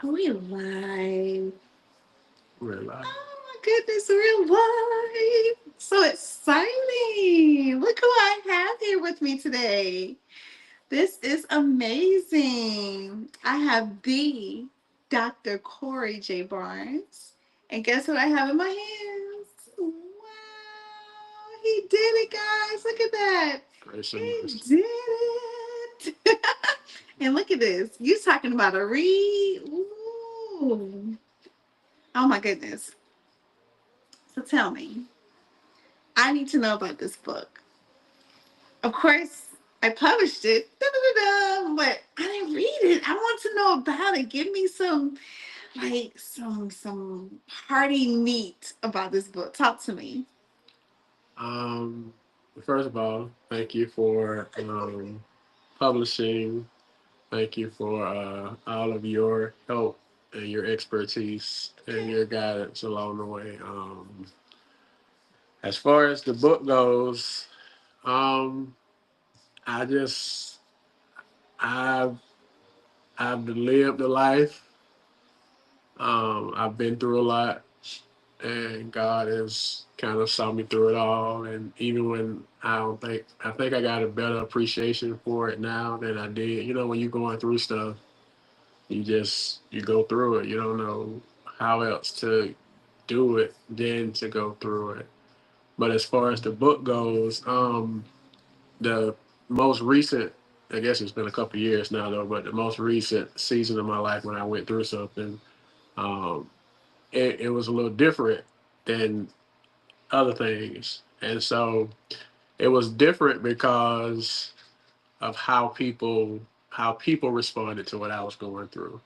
Are we live? We're live. Oh my goodness, real life. So exciting. Look who I have here with me today. This is amazing. I have the Dr. Corey J. Barnes. And guess what I have in my hands? Wow. He did it, guys. Look at that. Grace and He mercy. did it. And look at this. You talking about a read? Ooh. Oh my goodness. So tell me, I need to know about this book. Of course, I published it, but I didn't read it. I want to know about it. Give me some, like, some hearty meat about this book. Talk to me. Um, First of all, thank you for publishing. Thank you for all of your help and your expertise and your guidance along the way. As far as the book goes, um, I just I've I've lived a life. I've been through a lot, and God has kind of saw me through it all. And even when I think I got a better appreciation for it now than I did. You know, when you're going through stuff, you go through it. You don't know how else to do it than to go through it. But as far as the book goes, the most recent, I guess it's been a couple of years now though, but the most recent season of my life when I went through something, um, it was a little different than other things. And so it was different because of how people responded to what I was going through.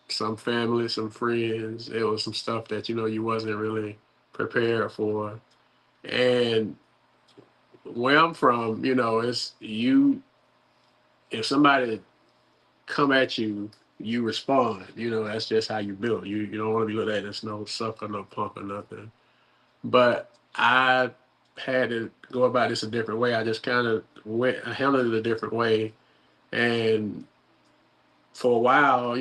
Some family, some friends, it was some stuff that you wasn't really prepared for. And where I'm from, it's you if somebody come at you, you respond. That's just how you build. You don't want to be looked at as no sucker, no punk or nothing. But I had to go about this a different way. I just kind of I handled it a different way. And for a while,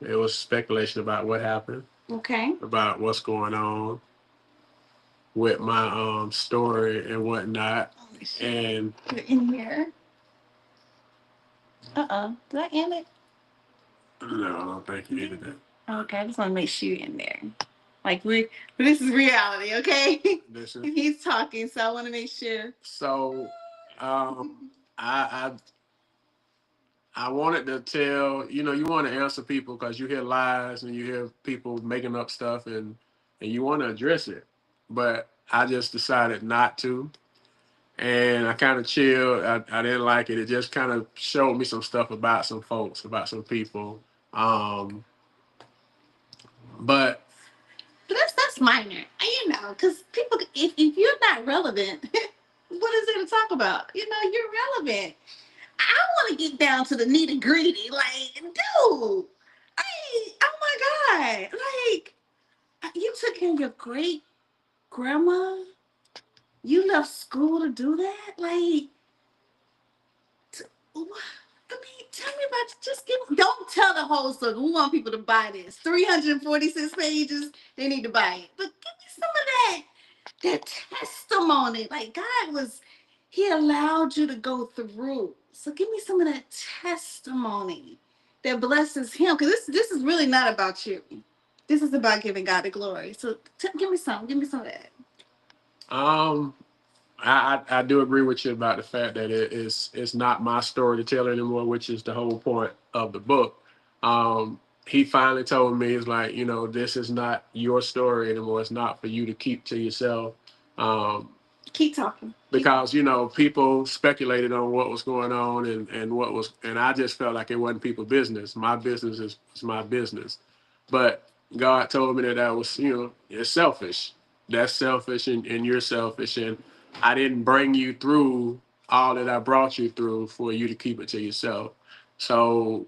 it was speculation about what happened, Okay. about what's going on with my story and whatnot. And Put it in here. Did I end it? no, I don't think you needed that. Okay, I just want to make sure you're in there. Like this is reality, okay? This is He's talking, so I want to make sure. so. I I wanted to tell, you want to answer people because you hear lies and you hear people making up stuff and you want to address it. But I just decided not to. And I kind of chilled. I didn't like it. It just kind of showed me some stuff about some folks, about some people. Um, but But that's minor, because people, if you're not relevant, what is there to talk about? You're relevant. I want to get down to the nitty gritty. Like, dude, oh my God, like you took in your great grandma. You left school to do that. Like, I mean, tell me about. Just give. Don't tell the whole story. We want people to buy this. 346 pages. They need to buy it. But give me some of that testimony. Like God was, He allowed you to go through. So give me some of that testimony that blesses Him. Because this is really not about you. This is about giving God the glory. So give me some. Give me some of that. um, I do agree with you about the fact that it's not my story to tell anymore, which is the whole point of the book. He finally told me, it's like, this is not your story anymore. It's not for you to keep to yourself. Um, Keep talking. because people speculated on what was going on and what was, and I just felt like it wasn't people business. My business is my business. But God told me that was, it's selfish. That's selfish, and you're selfish, and I didn't bring you through all that I brought you through for you to keep it to yourself. So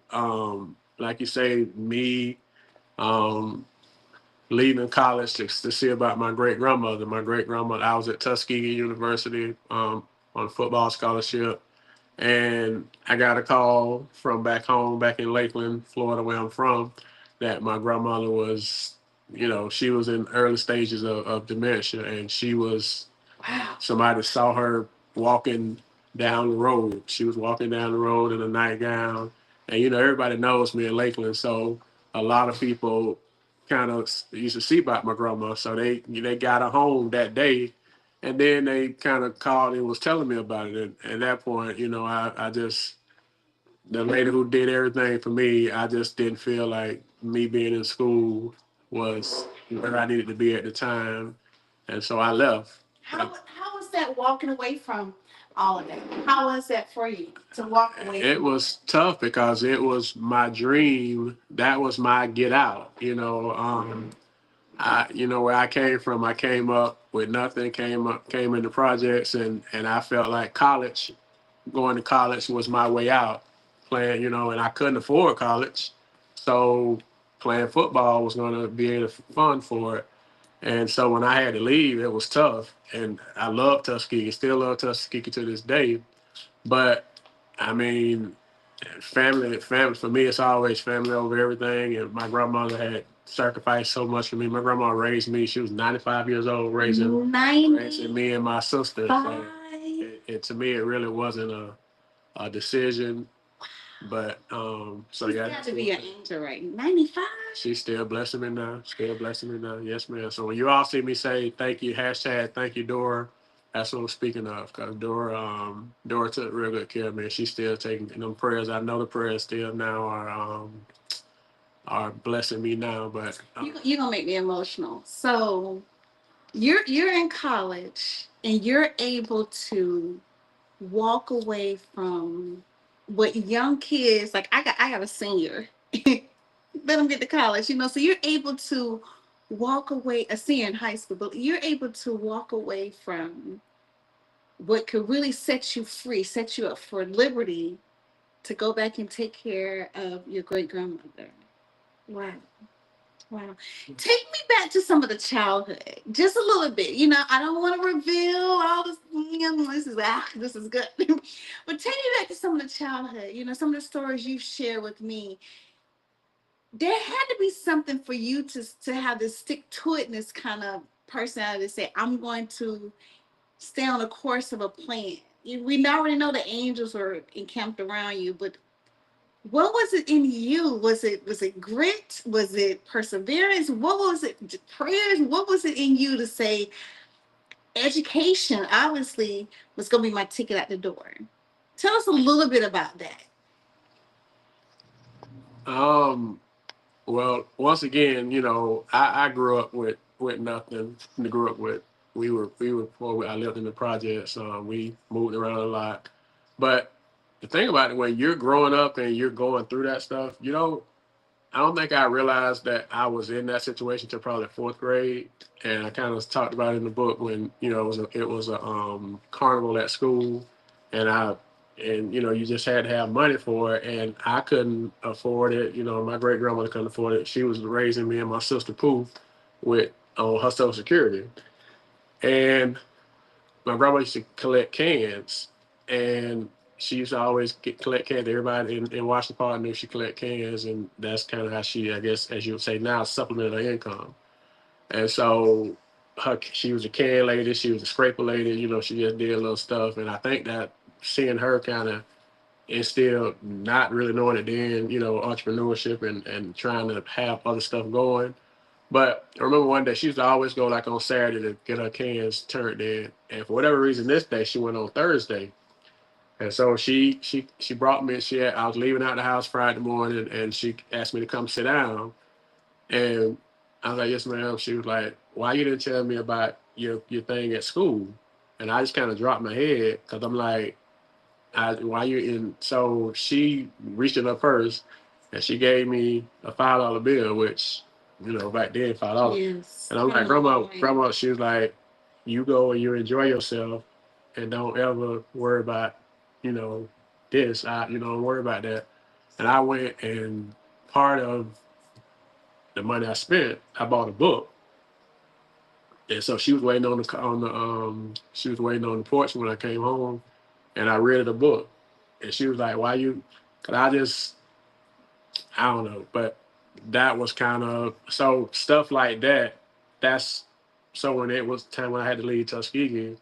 like you say, me, um leaving college to see about my great grandmother. My great grandmother, I was at Tuskegee University on a football scholarship, and I got a call from back home, back in Lakeland, Florida, where I'm from, that my grandmother was, she was in early stages of dementia, and she was, Wow. somebody saw her walking down the road. She was walking down the road in a nightgown. And, everybody knows me in Lakeland. So a lot of people kind of used to see about my grandma. So they got her home that day. And then they kind of called and was telling me about it. And at that point, I just, the lady who did everything for me, I just didn't feel like me being in school was where I needed to be at the time. And so I left. How was that walking away from all of that? How was that for you to walk away It from all was tough because it was my dream. That was my get out. Where I came from, I came up with nothing. Came into projects, and I felt like going to college was my way out. Playing, and I couldn't afford college, so playing football was going to be able to fund for it. And so when I had to leave, it was tough. And I love Tuskegee, still love Tuskegee to this day. But I mean, family for me, it's always family over everything. And my grandmother had sacrificed so much for me. My grandma raised me. She was 95 years old, raising me and my sister. So to me, it really wasn't a decision. But so She's yeah, got to be an angel, right? 95. she's still blessing me now. Still blessing me now. Yes, ma'am. So when you all see me say thank you, hashtag thank you, Dora, that's what I'm speaking of. Cause Dora took real good care of me. She's still taking them prayers. I know the prayers still now are blessing me now. But You're gonna make me emotional. So you're in college and you're able to walk away from what young kids like. I got a senior. Let them get to college, so you're able to walk away, a senior in high school, but you're able to walk away from what could really set you free, set you up for liberty to go back and take care of your great grandmother. Wow. Wow. Take me back to some of the childhood, just a little bit. I don't want to reveal all this. This is good. But take me back to some of the childhood. Some of the stories you've shared with me. There had to be something for you to have this stick to itness kind of personality to say, I'm going to stay on the course of a plan. We already know the angels were encamped around you, but what was it in you? Was it grit? Was it perseverance? What was it? Prayers? What was it in you to say education obviously was going to be my ticket out the door? Tell us a little bit about that. um, well, once again, I grew up with nothing. I grew up with we were poor. I lived in the projects. We moved around a lot, but the thing about it, when you're growing up and you're going through that stuff, I don't think I realized that I was in that situation till probably fourth grade, and I kind of talked about it in the book when it was a carnival at school, and you just had to have money for it, and I couldn't afford it. My great grandmother couldn't afford it. She was raising me and my sister Pooh with on her Social Security, and my grandma used to collect cans, and she used to always collect cans. Everybody in Washington Park knew she collect cans, and that's kind of how she, I guess, as you would say now, supplemented her income. And so, she was a can lady, she was a scraper lady. She just did little stuff, and I think that seeing her kind of instilled, not really knowing it then, entrepreneurship and trying to have other stuff going. But I remember one day she used to always go like on Saturday to get her cans turned in, and for whatever reason this day she went on Thursday, and so she brought me. I was leaving out the house Friday morning, and she asked me to come sit down, and I was like, yes, ma'am. She was like, why you didn't tell me about your thing at school? And I just kind of dropped my head because I'm like, why you in? So she reached in her purse and she gave me a $5 bill, which back then $5. Yes. And I'm like, grandma. She was like, you go and you enjoy yourself, and don't ever worry about you know this. Don't worry about that. And I went, and part of the money I spent, I bought a book. And so she was waiting on the she was waiting on the porch when I came home, and I read her the book, and she was like, "Why you?" Cause I don't know, but that was kind of so stuff like that. That's so when it was time when I had to leave Tuskegee,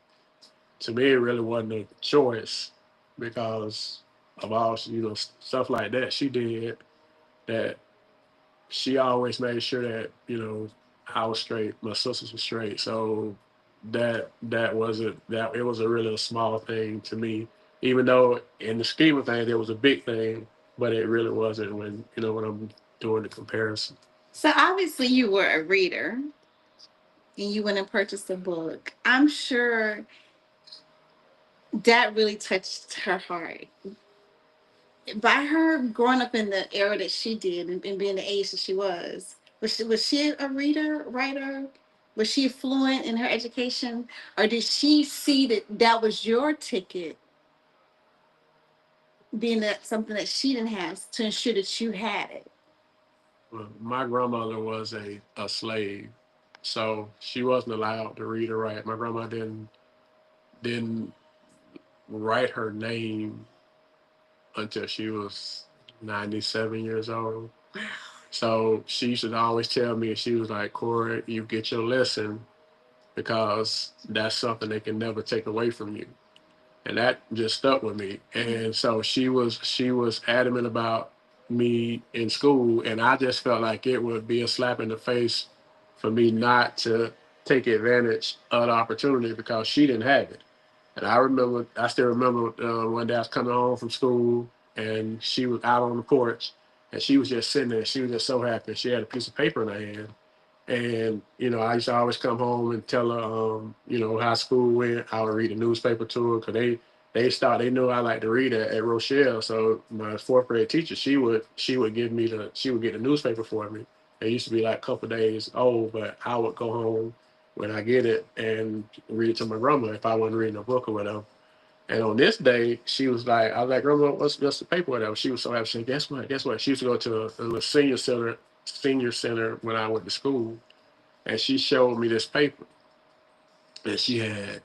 to me it really wasn't a choice because of all stuff like that she did. That she always made sure that I was straight, my sisters were straight. So that wasn't that it was a really a small thing to me, even though in the scheme of things it was a big thing, but it really wasn't when I'm doing the comparison. So obviously you were a reader and you went and purchased a book. I'm sure that really touched her heart. By her growing up in the era that she did and being the age that she was she a reader, writer? Was she fluent in her education? Or did she see that that was your ticket, being that something that she didn't have to ensure that you had it? Well, my grandmother was a slave, so she wasn't allowed to read or write. My grandma didn't write her name until she was 97 years old. So she used to always tell me, she was like, "Corey, you get your lesson because that's something they can never take away from you." And that just stuck with me. And so she was adamant about me in school, and I just felt like it would be a slap in the face for me not to take advantage of the opportunity because she didn't have it. And I still remember one day I was coming home from school and she was out on the porch and she was just sitting there. She was just so happy. She had a piece of paper in her hand. And, I used to always come home and tell her, how school went. I would read the newspaper to her because they knew I liked to read at Rochelle. So my fourth grade teacher, she would get the newspaper for me. It used to be like a couple days old, but I would go home when I get it and read it to my grandma if I wasn't reading a book or whatever. And on this day, she was like, I was like, "Grandma, what's just the paper?" Or whatever. She was so happy. She said, "Guess what? Guess what?" She used to go to a senior center when I went to school, and she showed me this paper, and she had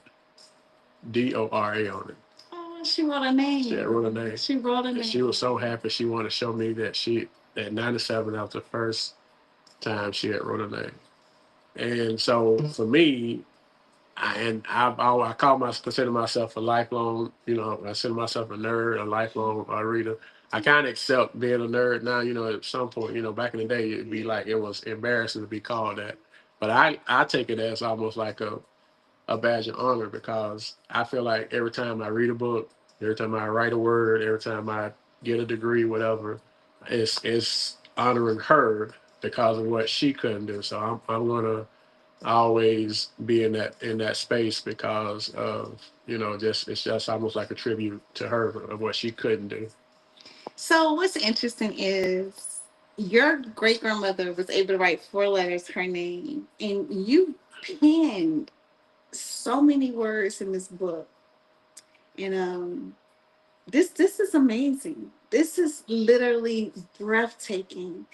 DORA on it. Oh, she wrote a She had wrote a name. name, She wrote a and she was so name. happy. She wanted to show me that she at 97 that was the first time she had wrote a name. And so for me, I consider myself a lifelong, I consider myself a nerd, a lifelong reader. I kind of accept being a nerd now. At some point, back in the day, it'd be like it was embarrassing to be called that. But I take it as almost like a badge of honor because I feel like every time I read a book, every time I write a word, every time I get a degree, whatever, it's honoring her because of what she couldn't do. So I'm gonna always be in that space because of just it's just almost like a tribute to her of what she couldn't do. So what's interesting is your great grandmother was able to write four letters, her name, and you penned so many words in this book. And this is amazing. This is literally breathtaking.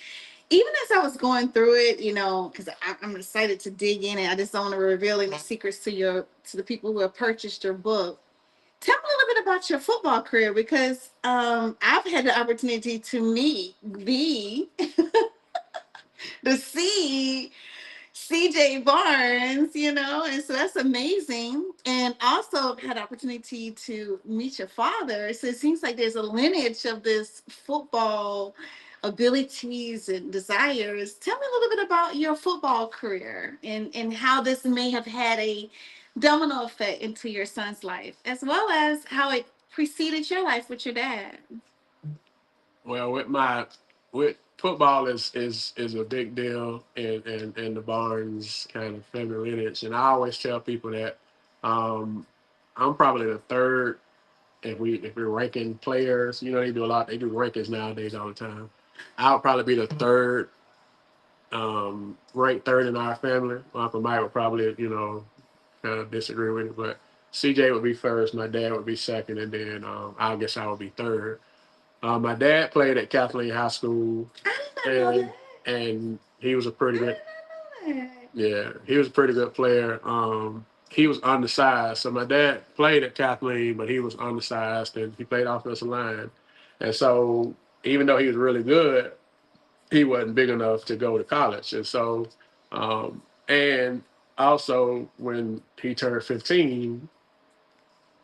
Even as I was going through it, because I'm excited to dig in, and I just don't want to reveal any secrets to the people who have purchased your book. Tell me a little bit about your football career because I've had the opportunity to meet the C CJ Barnes, and so that's amazing. And also had opportunity to meet your father. So it seems like there's a lineage of this football abilities and desires. Tell me a little bit about your football career and how this may have had a domino effect into your son's life, as well as how it preceded your life with your dad. Well, with football is a big deal in the Barnes kind of family lineage, and I always tell people that um, I'm probably the third if we're ranking players. They do rankings nowadays all the time. I'll probably be the third, ranked third in our family. My Uncle Mike would probably kind of disagree with it, but CJ would be first, my dad would be second, and then I guess I would be third. My dad played at Kathleen High School, I did not know and that. and he was a pretty I good. did not know that. Yeah, he was a pretty good player. He was undersized, so my dad played at Kathleen, but he was undersized and he played offensive line. And so, even though he was really good, he wasn't big enough to go to college. And so, and also when he turned 15,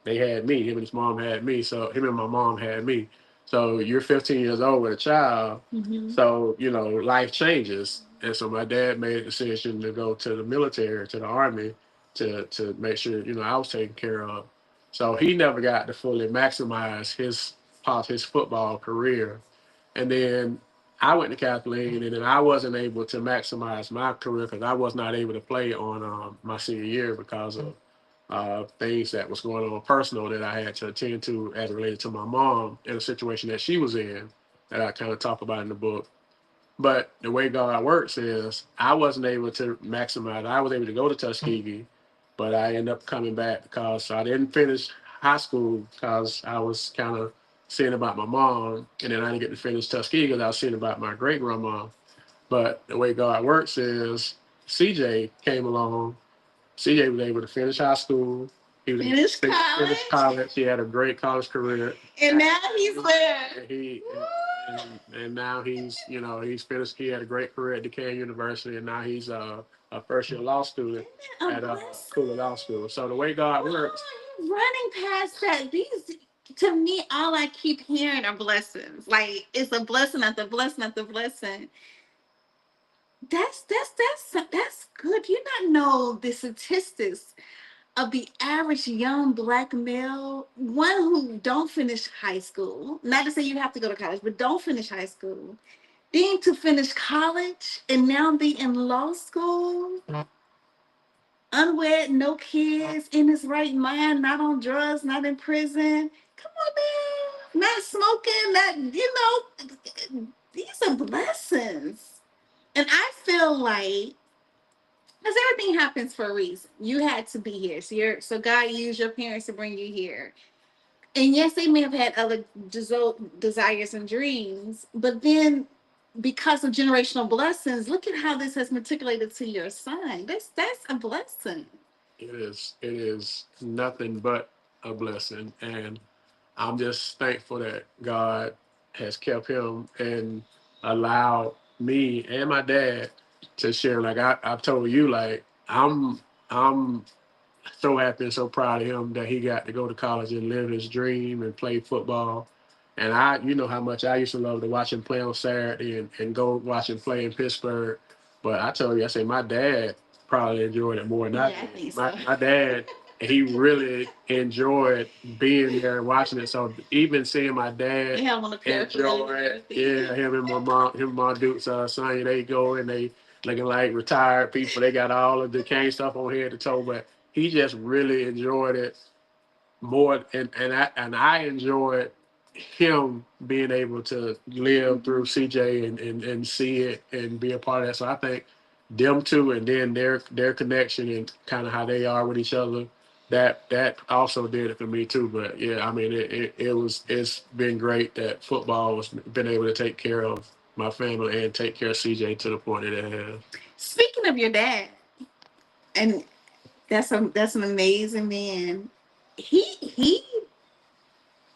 they had me. Him and his mom had me. So him and my mom had me. So you're 15 years old with a child. Mm-hmm. So life changes. And so my dad made a decision to go to the military, to the army, to make sure I was taken care of. So he never got to fully maximize his football career. And then I went to Kathleen, and then I wasn't able to maximize my career because I was not able to play on my senior year because of things that was going on personal that I had to attend to as related to my mom in a situation that she was in that I kind of talk about in the book. But the way God works is I wasn't able to maximize. I was able to go to Tuskegee, but I ended up coming back because I didn't finish high school because I was kind of seeing about my mom, and then I didn't get to finish Tuskegee because I was seeing about my great grandma. But the way God works is CJ came along. CJ was able to finish high school. He was able to Finish finish college, college. He had a great college career. and now he's where? And and now he's finished. He had a great career at Duquesne University, and now he's a first year law student A at blessing. Cooler Law School. So the way God works, You running past that. These, to me, all I keep hearing are blessings. Like it's a blessing after blessing after blessing. That's good. You not know the statistics of the average young black male, one who don't finish high school. Not to say you have to go to college, but don't finish high school. Then to finish college and now be in law school, unwed, no kids, in his right mind, not on drugs, not in prison. Come on, man. Not smoking, these are blessings. And I feel like because everything happens for a reason. You had to be here. So God used your parents to bring you here. And yes, they may have had other desires and dreams, but then because of generational blessings, look at how this has matriculated to your son. That's a blessing. it is nothing but a blessing, and I'm just thankful that God has kept him and allowed me and my dad to share. Like I've told you, like I'm so happy and so proud of him that he got to go to college and live his dream and play football. And you know how much I used to love to watch him play on Saturday and go watch him play in Pittsburgh. But I told you, I said my dad probably enjoyed it more than I Yeah, I did. think My, so. my dad, he really enjoyed being there and watching it. So even seeing my dad They have on a enjoy paraphernalia and it, everything. yeah, him and my Duke's son, they go and they looking like retired people. They got all of the cane stuff on head to toe, but he just really enjoyed it more, and I enjoyed him being able to live through CJ and see it and be a part of that. So I think them two and then their connection and kind of how they are with each other, that also did it for me too. But yeah, I mean it's been great that football has been able to take care of my family and take care of CJ to the point that it has. Speaking of your dad, and that's an amazing man. He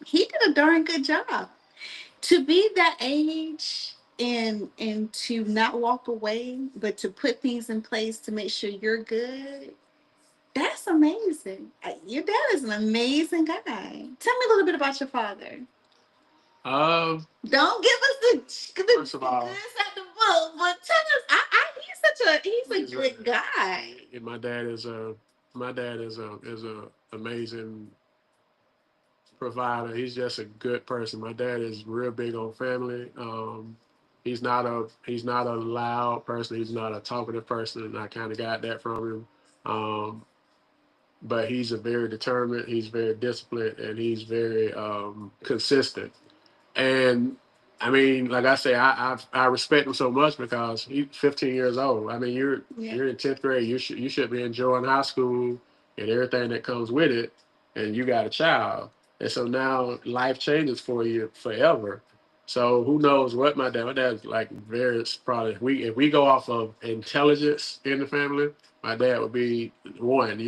he did a darn good job to be that age and to not walk away, but to put things in place to make sure you're good. That's amazing. Your dad is an amazing guy. Tell me a little bit about your father. Um, Don't give us the First of all, goods at the book, but tell us. He's a good guy. and my dad is a amazing provider. He's just a good person. My dad is real big on family. He's not a loud person. He's not a talkative person, and I kind of got that from him. Um, but he's a very determined. He's very disciplined, and he's very consistent. And I mean, like I say, I respect him so much because he's 15 years old. I mean, you're Yeah. you're in 10th grade. You should be enjoying high school and everything that comes with it. And you got a child, and so now life changes for you forever. So who knows what my dad's like very probably if we go off of intelligence in the family, my dad would be one.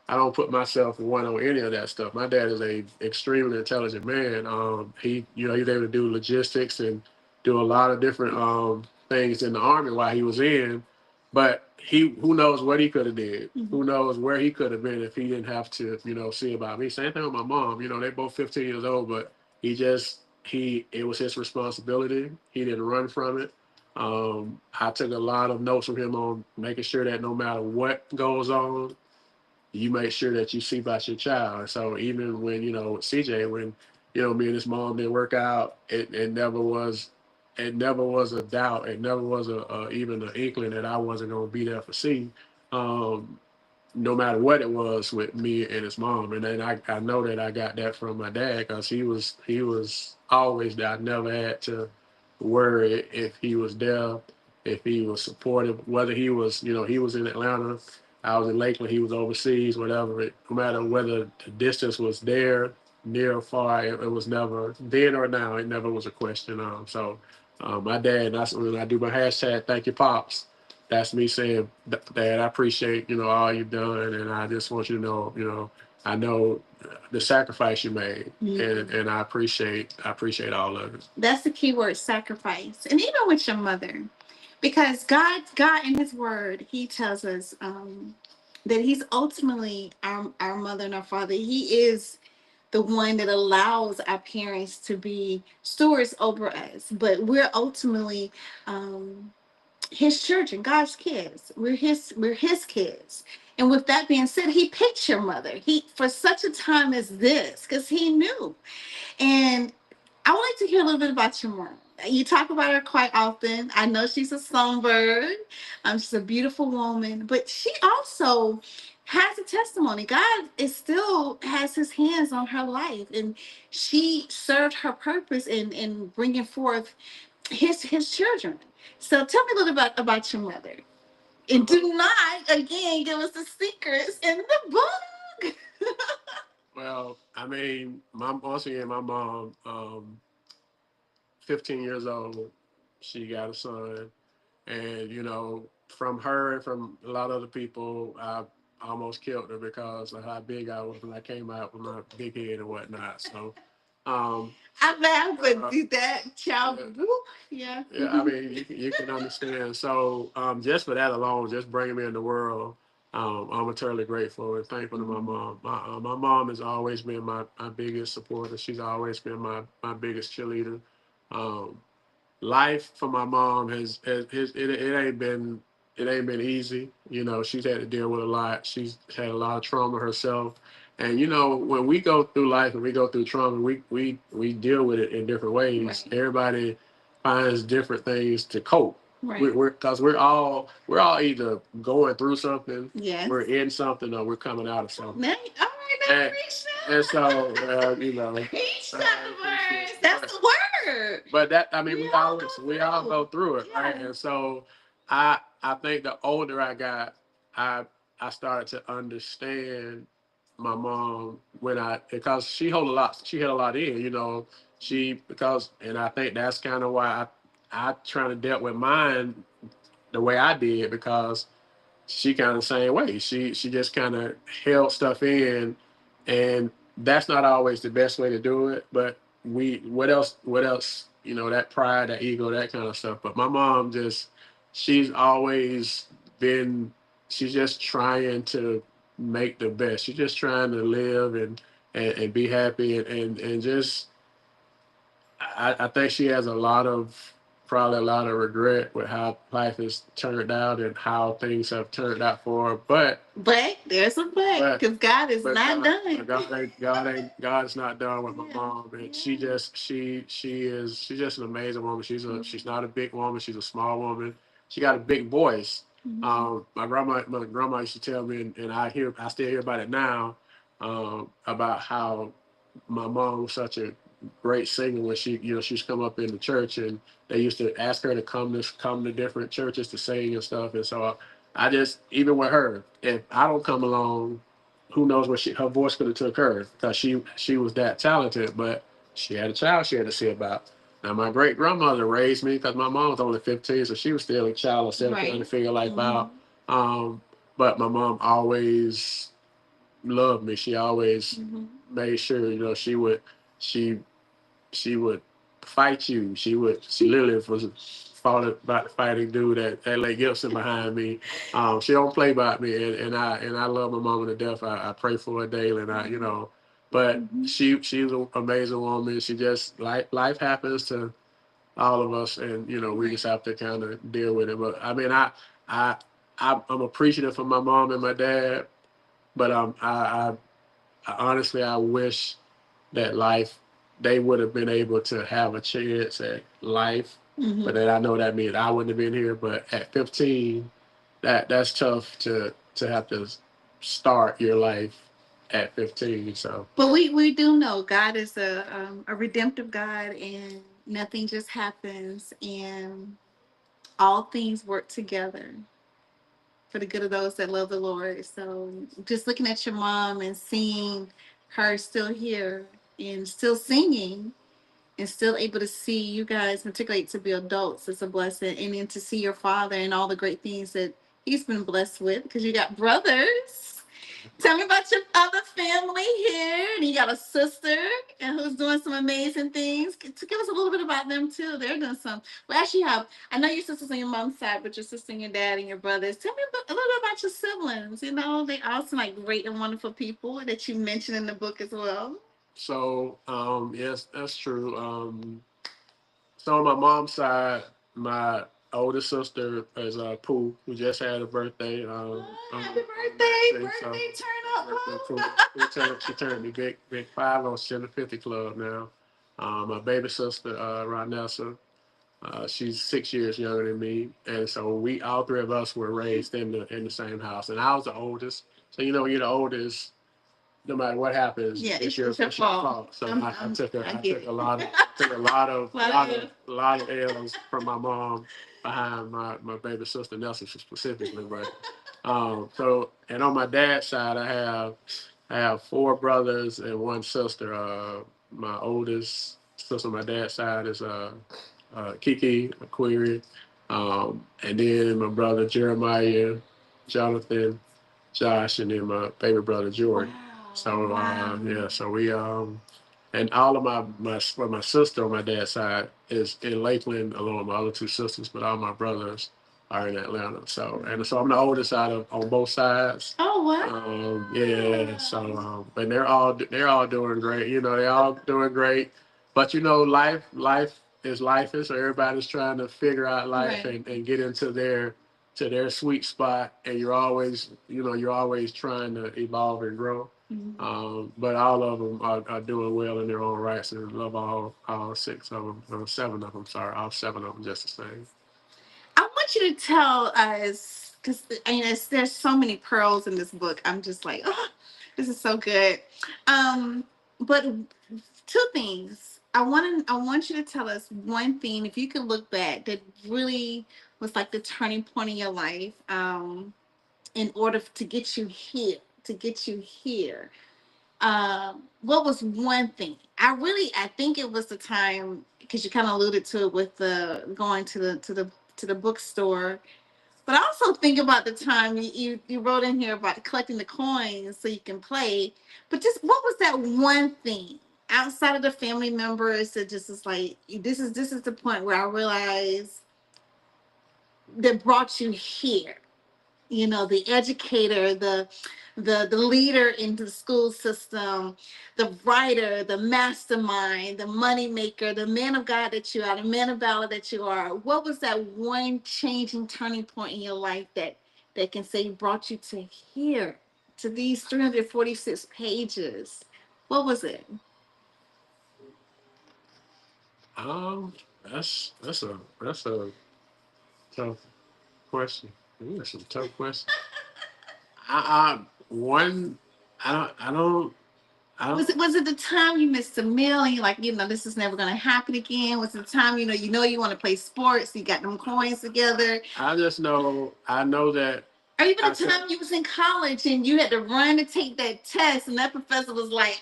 I don't put myself one on any of that stuff. My dad is a extremely intelligent man. He's able to do logistics and do a lot of different things in the army while he was in. But who knows what he could have did? Mhm. Who knows where he could have been if he didn't have to, see about me. Same thing with my mom. They both 15 years old, but it was his responsibility. He didn't run from it. I took a lot of notes from him on making sure that no matter what goes on, you make sure that you see about your child. So even when CJ, when me and his mom didn't work out, it never was a doubt. It never was even an inkling that I wasn't going to be there for C. Um, no matter what it was with me and his mom. And then I know that I got that from my dad because he was always there. I never had to worry if he was there, if he was supportive, whether he was in Atlanta, I was in Lakeland, he was overseas, whatever. No matter whether the distance was there, near or far, it was never then or now. It never was a question. My dad, that's when I do my hashtag. Thank you, pops. That's me saying, Dad, I appreciate all you've done, and I just want you to know, I know the sacrifice you made, and I appreciate all of it. That's the key word, sacrifice. And even with your mother, because God in His Word, He tells us that He's ultimately our mother and our father. He is the one that allows our parents to be stewards over us, but we're ultimately His children, God's kids. We're His kids. And with that being said, He picked your mother. He for such a time as this, because He knew. And I would like to hear a little bit about your mom. You talk about her quite often. I know she's a songbird. She's a beautiful woman, but she also has a testimony. God is still has His hands on her life, and she served her purpose in bringing forth His children. So tell me a little bit about your mother, and do not again give us the secrets in the book. Well, I mean, once again, my mom, 15 years old, she got a son, and from her and from a lot of other people, I almost killed her because of how big I was when I came out with my big head and whatnot. So, um, I laugh, but uh, did that child? yeah, Whoop, yeah. yeah, I mean, you can understand. So, just for that alone, just bringing me in the world, I'm eternally grateful and thankful to my Mhm. mom. My mom has always been my biggest supporter. She's always been my biggest cheerleader. Um, Life for my mom it ain't been easy. She's had to deal with a lot. She's had a lot of trauma herself. And when we go through life and we go through trauma, we deal with it in different ways. Right. Everybody finds different things to cope. Right. Because we're all either going through something, Yes. we're in something, or we're coming out of something. Now, all right, now And preach and that. so Preach I that appreciate verse. it. That's the word. But that I mean We we all all go we all through. go through it, right? Yeah. And so I think the older I got, I started to understand my mom when I because she had a lot in, she because and I think that's kind of why I trying to dealt with mine the way I did because she kind of the same way. She just kind of held stuff in, and that's not always the best way to do it. But what else? That pride, that ego, that kind of stuff. But my mom she's always been. She's just trying to make the best. She's just trying to live and be happy and just I think she has probably a lot of regret with how life has turned out and how things have turned out for her. But there's a but, But because God is but not done. God's not done with my Yeah. mom, and she Yeah. just she's just an amazing woman. She's not a big woman. She's a small woman. She got a big voice. Mhm. My grandma used to tell me, and I still hear about it now, about how my mom was such a great singer when she's come up in the church, and they used to ask her to come to different churches to sing and stuff. And so I just even with her, if I don't come along, who knows what her voice could have took her because she was that talented, but she had a child she had to see about. Now, my great grandmother raised me because my mom was only 15, so she was still a child, still trying to figure life out. Um, but my mom always loved me. She always made sure, she she would fight you. She literally was fought about the fighting dude at Lake Gibson behind me. She don't play about me, and I love my mama to death. I pray for her daily, and but she's an amazing woman. She just life happens to all of us, and we just have to kind of deal with it. But I mean, I I'm appreciative for my mom and my dad, but I honestly I wish that life they would have been able to have a chance at life. But then I know that means I wouldn't have been here. But at 15, that's tough to have to start your life at 15. So, but we do know God is a redemptive God, and nothing just happens, and all things work together for the good of those that love the Lord. So just looking at your mom and seeing her still here and still singing and still able to see you guys matriculate to be adults, it's a blessing. And then to see your father and all the great things that he's been blessed with, because you got brothers. Tell me about your other family here. And you got a sister and who's doing some amazing things. To give us a little bit about them too. They're doing some. Well, actually, you have. I know your sisters on your mom's side, but your sister and your dad and your brothers. Tell me a little bit about your siblings. They all seem like great and wonderful people that you mentioned in the book as well. so yes, that's true. So on my mom's side, my oldest sister is Pooh, who just had a birthday. Happy birthday! So Birthday turn up, Pooh, Pooh. she turned me big five on 750 Club now. My baby sister, Ronessa, she's 6 years younger than me, and so we all three of us were raised in the same house, and I was the oldest. So when you're the oldest, no matter what happens, Yeah, it's your fault. So I took a lot of took a lot of L's from my mom behind my baby sister Nelson specifically. But and on my dad's side, I have four brothers and one sister. My oldest sister on my dad's side is Kiki Aquarius, and then my brother Jeremiah, Jonathan, Josh, and then my favorite brother Jordan. So yeah, so we and all of my sister on my dad's side is in Lakeland along with my other two sisters, but all my brothers are in Atlanta. So I'm the oldest out of on both sides. Oh wow! Yeah. So but they're all doing great. They're all doing great. But life is so everybody's trying to figure out life Right. and get into their sweet spot, and you're always trying to evolve and grow. But all of them are doing well in their own rights, and love all six of them, seven of them. Sorry, all seven of them just the same. I want you to tell us, because there's so many pearls in this book. I'm just like, oh, this is so good. Um, but two things. I want you to tell us one thing, if you could look back, that really was like the turning point in your life, in order to get you here, to get you here. What was one thing? I think it was the time, because you kind of alluded to it with the going to the bookstore. But I also think about the time you wrote in here about collecting the coins so you can play. But just what was that one thing outside of the family members that just is like, this is the point where I realized that brought you here? The educator, the leader in the school system, the writer, the mastermind, the money maker, the man of God that you are, the man of valor that you are. What was that one changing turning point in your life that can say brought you to here, to these 346 pages? What was it? Um, that's a tough question. Ooh, that's a tough question. One, I don't. Was it the time you missed a meal and you're like, this is never gonna happen again? Was it the time you want to play sports, you got them coins together? I just know. I know that. Or even I the said, time you was in college and you had to run to take that test and that professor was like,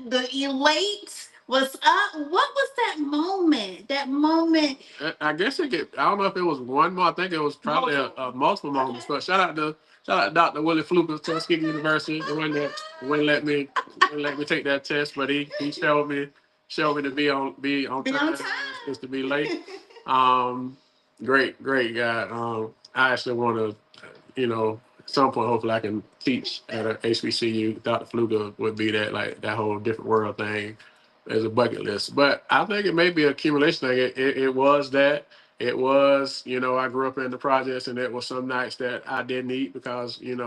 the elate What's up? What was that moment? That moment. I guess it get. I don't know if it was one more. I think it was probably a multiple moments. But shout out Dr. Willie Fluker, Tuskegee University. The one that wouldn't let me take that test, but he showed me to be on Be time on time. is to be late. Um, great guy. I actually want to, at some point, hopefully, I can teach at a HBCU. Dr. Fluker would be that whole different world thing as a bucket list. But I think it may be an accumulation thing. It was that. It was, I grew up in the projects, and it was some nights that I didn't eat because, being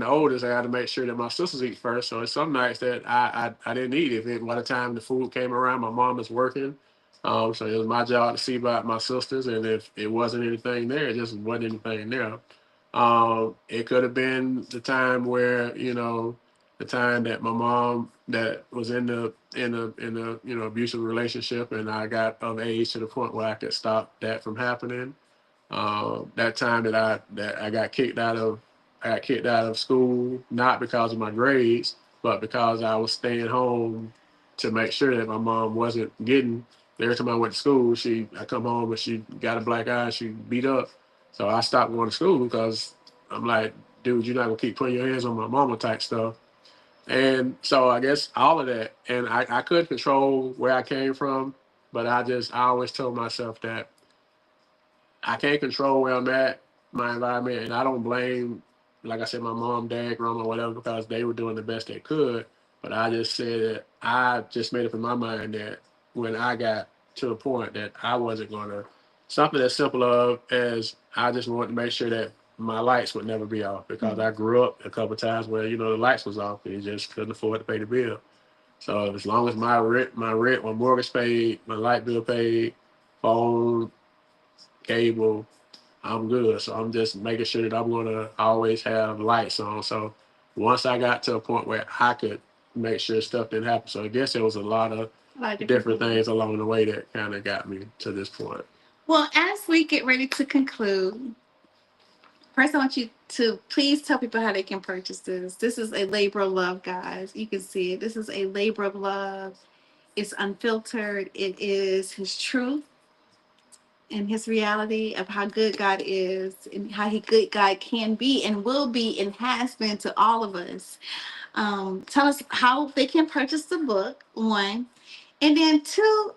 the oldest, I had to make sure that my sisters eat first. So it's some nights that I didn't eat. By the time the food came around, my mom was working. So it was my job to see about my sisters, and if it wasn't anything there, it just wasn't anything there. It could have been the time that my mom that was in the abusive relationship, and I got of age to the point where I could stop that from happening. That time that I got kicked out of school, not because of my grades, but because I was staying home to make sure that my mom wasn't getting. Every time I went to school, I come home and she got a black eye, she beat up. So I stopped going to school because I'm like, dude, you're not gonna keep putting your hands on my mama type stuff. And so I guess all of that, and I could control where I came from, but I always told myself that I can't control where I'm at, my environment, and I don't blame, like I said, my mom, dad, grandma, whatever, because they were doing the best they could. But I just said that I just made up in my mind that when I got to a point that I wasn't gonna, something as simple of as I just wanted to make sure that my lights would never be off because I grew up a couple of times where the lights was off and you just couldn't afford to pay the bill. So as long as my mortgage paid, my light bill paid, phone, cable, I'm good. So I'm just making sure that I'm gonna always have lights on. So once I got to a point where I could make sure stuff didn't happen. So I guess there was a lot of Like different things along the way that kind of got me to this point. well, as we get ready to conclude, first I want you to please tell people how they can purchase this. This is a labor of love, guys. You can see it. This is a labor of love. It's unfiltered. It is his truth and his reality of how good God is and how he good God can be and will be and has been to all of us. Tell us how they can purchase the book, one. And then two,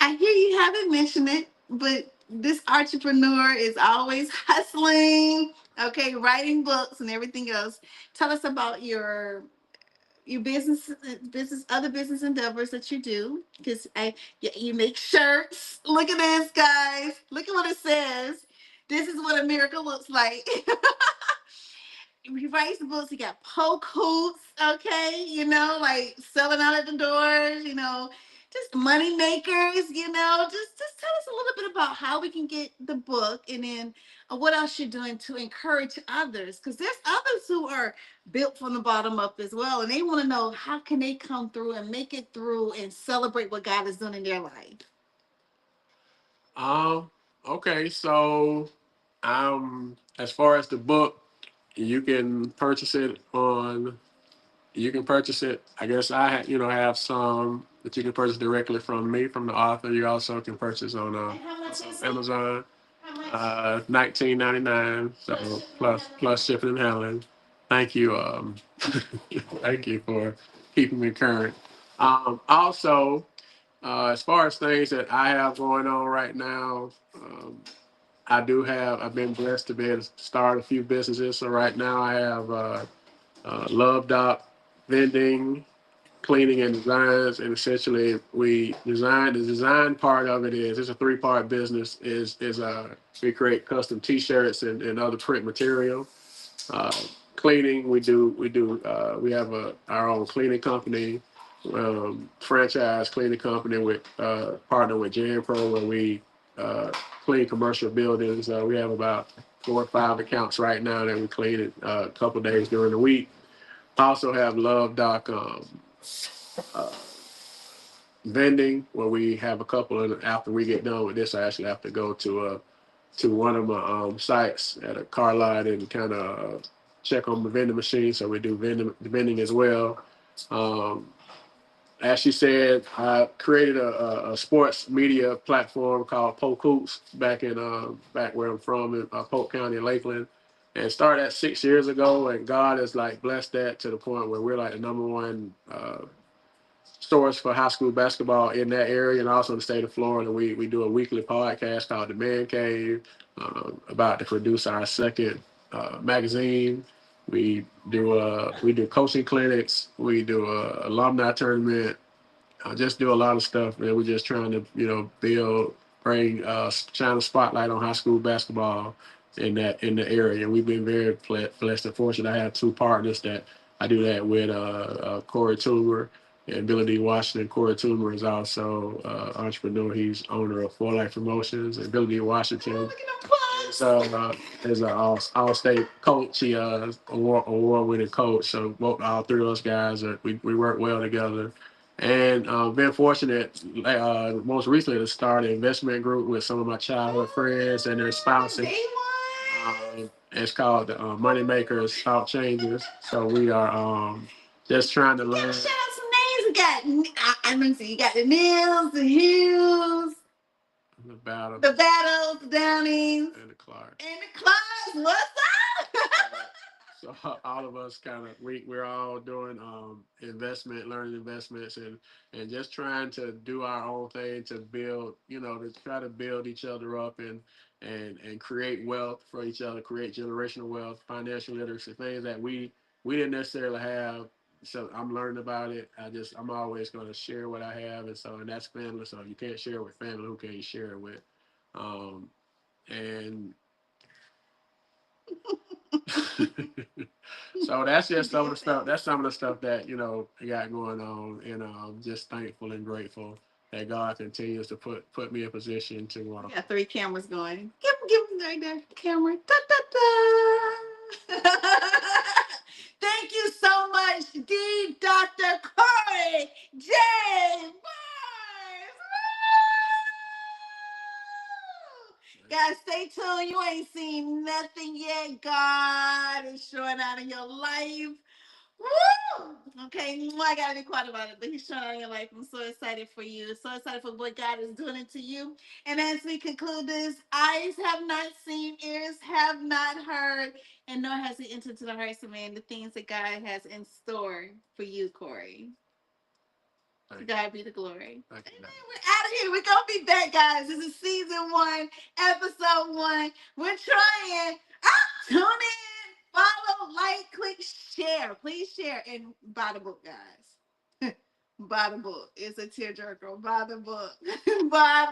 I hear you haven't mentioned it, but this entrepreneur is always hustling, okay, writing books and everything else. Tell us about your other business endeavors that you do. Because you make shirts. Look at this, guys. Look at what it says. This is what a miracle looks like. He writes the books. He got poke hoops, okay, like selling out at the doors, just money makers, just tell us a little bit about how we can get the book, and then what else you're doing to encourage others, because there's others who are built from the bottom up as well, and they want to know how can they come through and make it through and celebrate what God is doing in their life. Um. Okay. So, as far as the book, you can purchase it on. You can purchase it. I guess have some that you can purchase directly from me, from the author. You also can purchase on And how much is it? Amazon. How much? 19.99. So plus shipping and handling. Thank you. Thank you for keeping me current. Also, as far as things that I have going on right now, I've been blessed to be able to start a few businesses. So right now I have Love Doc vending, cleaning and designs, and essentially the design part of it is it's a three-part business. We create custom T-shirts and other print material. uh, Cleaning, we have our own cleaning company, franchise cleaning company with partner with Jan Pro, where we clean commercial buildings. We have about 4 or 5 accounts right now that we clean it a couple days during the week. I also have Love.com vending, where we have a couple, and after we get done with this, I actually have to go to one of my sites at a car lot and kind of check on the vending machine. So we do vending as well. Um, as she said, I created a sports media platform called Polk Hoops back where I'm from in Polk County, Lakeland, and started that 6 years ago. And God has like blessed that to the point where we're like the number one source for high school basketball in that area, and also in the state of Florida. We do a weekly podcast called The Man Cave, about to produce our second magazine. We do coaching clinics. We do a alumni tournament. I just do a lot of stuff, man. We're just trying to, build, bring, shine a spotlight on high school basketball in the area. And we've been very blessed and fortunate. I have two partners that I do that with, Corey Toomer and Billy D. Washington. Corey Toomer is also entrepreneur. He's owner of Four Life Promotions, and Billy D. Oh, Washington look at them plugs. is an all-state coach. He award-winning coach. So all three of us guys we work well together, and been fortunate most recently to start an investment group with some of my childhood friends and their spouses. Day one. It's called Money Makers Thought Changers. So we are just trying to You gotta learn shout out some names. You got, I mean, so you got the Nils, the Hughes, the battle the Battles, the Downings, and the Clark. and the Clarks. What's up? So all of us kind of we're all doing learning investments, and just trying to do our own thing to build, to try to build each other up and create wealth for each other, create generational wealth, financial literacy, things that we didn't necessarily have. So I'm learning about it. I'm always going to share what I have, and that's family. So if you can't share it with family, who can you share it with? Um, and So that's just some of the stuff. That's some of the stuff that I got going on, and I'm just thankful and grateful that God continues to put me in position to. We got three cameras going. Give them right there. Camera. Da, da, da. Thank you so much, D. Dr. Corey J. Barnes. Guys, stay tuned. You ain't seen nothing yet. God is showing out in your life. Woo! Okay, I gotta be quiet about it, but he's showing out in your life. I'm so excited for you. So excited for what God is doing it to you. And as we conclude this, eyes have not seen, ears have not heard, and nor has it entered to the hearts of man the things that God has in store for you, Corey. To God be the glory. Amen. We're out of here. We're gonna be back, guys. This is season 1, episode 1. We're trying. Tune in, follow, like, click, share. Please share and buy the book, guys. Buy the book. It's a tearjerker. Buy the book. Buy